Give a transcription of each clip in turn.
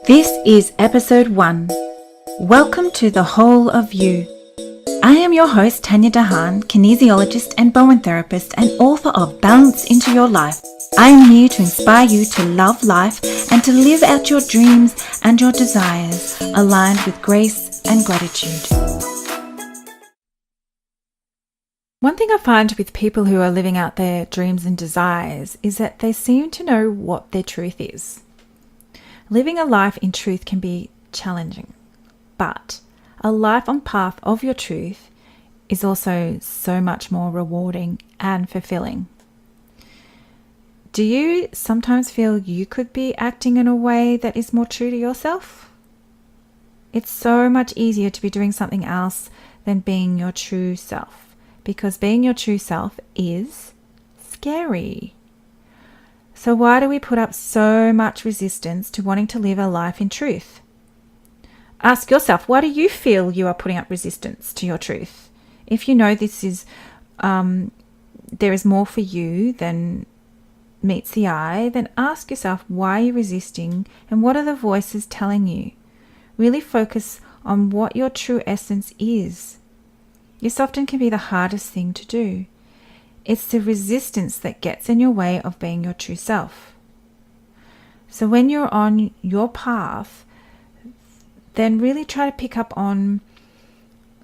This is episode 1. Welcome to the Whole of You. I am your host, Tanya Dahan, kinesiologist and Bowen therapist and author of Balance into Your Life. I am here to inspire you to love life and to live out your dreams and your desires aligned with grace and gratitude. One thing I find with people who are living out their dreams and desires is that they seem to know what their truth is. Living a life in truth can be challenging, but a life on path of your truth is also so much more rewarding and fulfilling. Do you sometimes feel you could be acting in a way that is more true to yourself? It's so much easier to be doing something else than being your true self, because being your true self is scary. So why do we put up so much resistance to wanting to live a life in truth? Ask yourself, why do you feel you are putting up resistance to your truth? If you know this is, there is more for you than meets the eye, then ask yourself why you're resisting and what are the voices telling you. Really focus on what your true essence is. This often can be the hardest thing to do. It's the resistance that gets in your way of being your true self. So when you're on your path, then really try to pick up on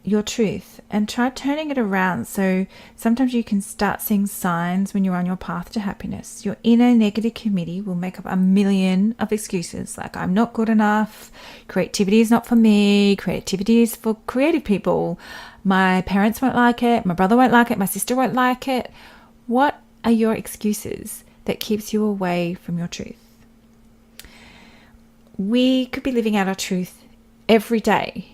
your truth and try turning it around. So sometimes you can start seeing signs when you're on your path to happiness. Your inner negative committee will make up a million of excuses like I'm not good enough, creativity is not for me, creativity is for creative people, my parents won't like it, my brother won't like it, my sister won't like it. What are your excuses that keeps you away from your truth? We could be living out our truth every day.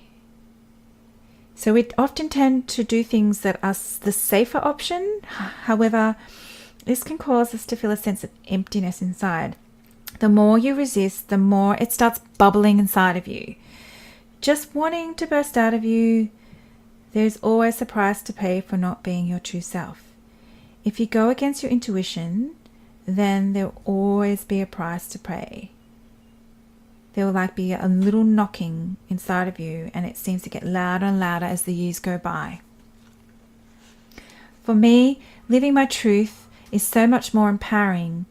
So we often tend to do things that are the safer option. However, this can cause us to feel a sense of emptiness inside. The more you resist, the more it starts bubbling inside of you, just wanting to burst out of you. There's always a price to pay for not being your true self. If you go against your intuition, then there'll always be a price to pay. There will be a little knocking inside of you, and it seems to get louder and louder as the years go by. For me, living my truth is so much more empowering,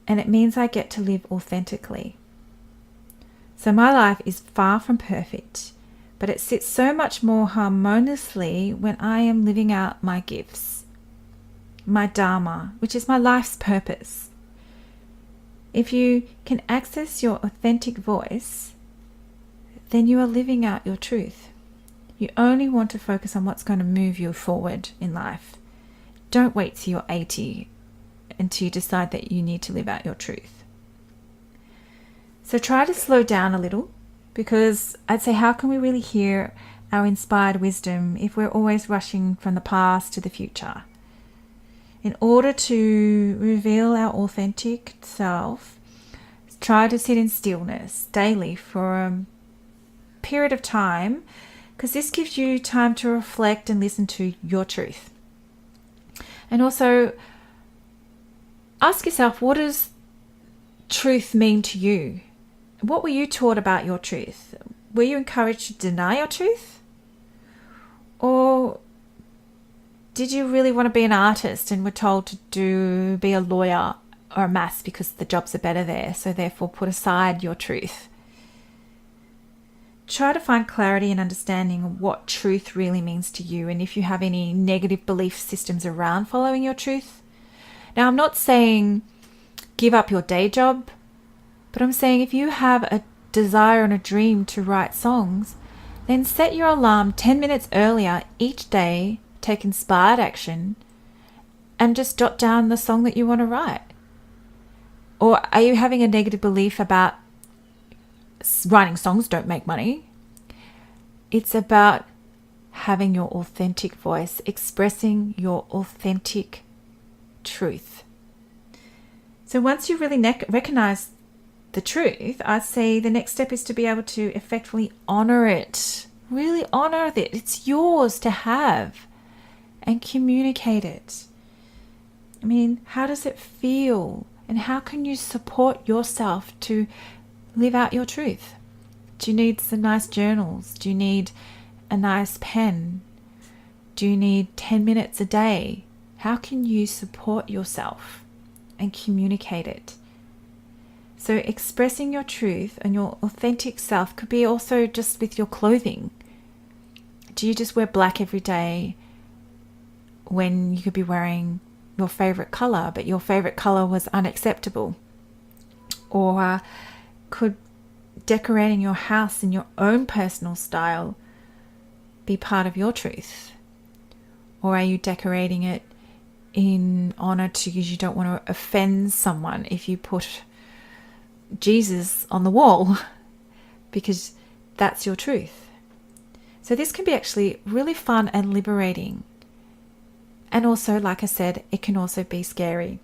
and it means I get to live authentically. So my life is far from perfect, but it sits so much more harmoniously when I am living out my gifts, my dharma, which is my life's purpose. If you can access your authentic voice, then you are living out your truth. You only want to focus on what's going to move you forward in life. Don't wait till you're 80 until you decide that you need to live out your truth. So try to slow down a little, because I'd say, how can we really hear our inspired wisdom if we're always rushing from the past to the future? In order to reveal our authentic self, try to sit in stillness daily for a period of time, because this gives you time to reflect and listen to your truth. And also ask yourself, what does truth mean to you? What were you taught about your truth? Were you encouraged to deny your truth? Or did you really want to be an artist and were told to be a lawyer or a maths because the jobs are better there, so therefore put aside your truth? Try to find clarity and understanding of what truth really means to you, and if you have any negative belief systems around following your truth. Now, I'm not saying give up your day job, but I'm saying if you have a desire and a dream to write songs, then set your alarm 10 minutes earlier each day, take inspired action, and just jot down the song that you want to write. Or are you having a negative belief about writing songs don't make money? It's about having your authentic voice, expressing your authentic truth. So once you really recognize the truth, I'd say the next step is to be able to effectively honor it. Really honor it. It's yours to have, and communicate it. I mean, how does it feel? And how can you support yourself to live out your truth? Do you need some nice journals? Do you need a nice pen? Do you need 10 minutes a day? How can you support yourself and communicate it? So expressing your truth and your authentic self could be also just with your clothing. Do you just wear black every day when you could be wearing your favorite color, but your favorite color was unacceptable? Or could decorating your house in your own personal style be part of your truth? Or are you decorating it in honor to, because you don't want to offend someone if you put Jesus on the wall, because that's your truth? So this can be actually really fun and liberating. And also, like I said, it can also be scary.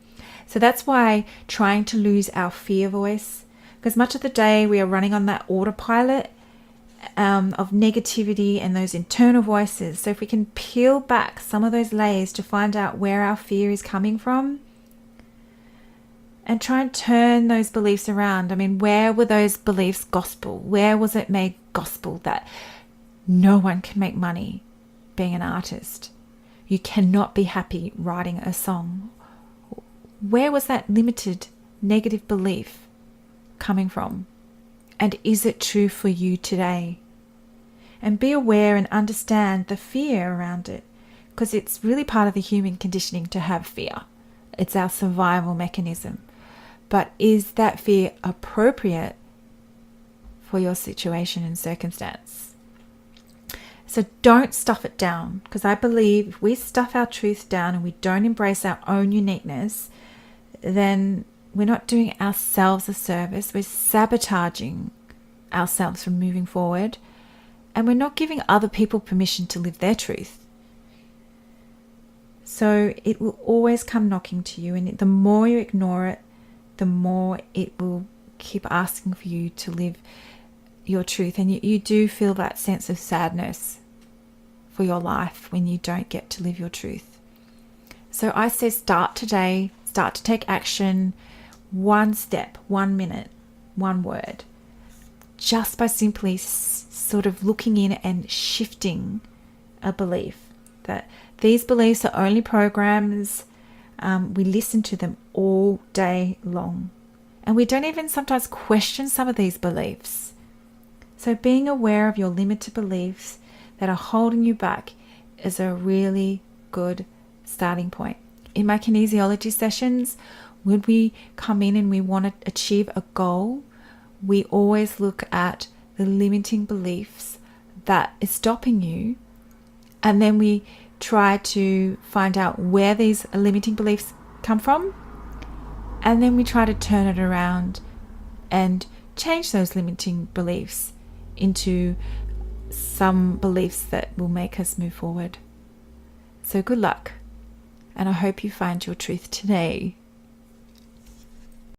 So that's why trying to lose our fear voice, because much of the day we are running on that autopilot of negativity and those internal voices. So if we can peel back some of those layers to find out where our fear is coming from and try and turn those beliefs around. I mean, where were those beliefs gospel? Where was it made gospel that no one can make money being an artist? You cannot be happy writing a song. Where was that limited negative belief coming from? And is it true for you today? And be aware and understand the fear around it, because it's really part of the human conditioning to have fear. It's our survival mechanism. But is that fear appropriate for your situation and circumstance? So don't stuff it down, because I believe if we stuff our truth down and we don't embrace our own uniqueness, then we're not doing ourselves a service. We're sabotaging ourselves from moving forward, and we're not giving other people permission to live their truth. So it will always come knocking to you, and the more you ignore it, the more it will keep asking for you to live your truth. And you do feel that sense of sadness for your life when you don't get to live your truth. So I say start today, start to take action, one step, 1 minute, one word, just by simply sort of looking in and shifting a belief. That these beliefs are only programs. We listen to them all day long, and we don't even sometimes question some of these beliefs. So being aware of your limited beliefs that are holding you back is a really good starting point. In my kinesiology sessions, when we come in and we want to achieve a goal, we always look at the limiting beliefs that is stopping you, and then we try to find out where these limiting beliefs come from, and then we try to turn it around and change those limiting beliefs into some beliefs that will make us move forward. So good luck, and I hope you find your truth today.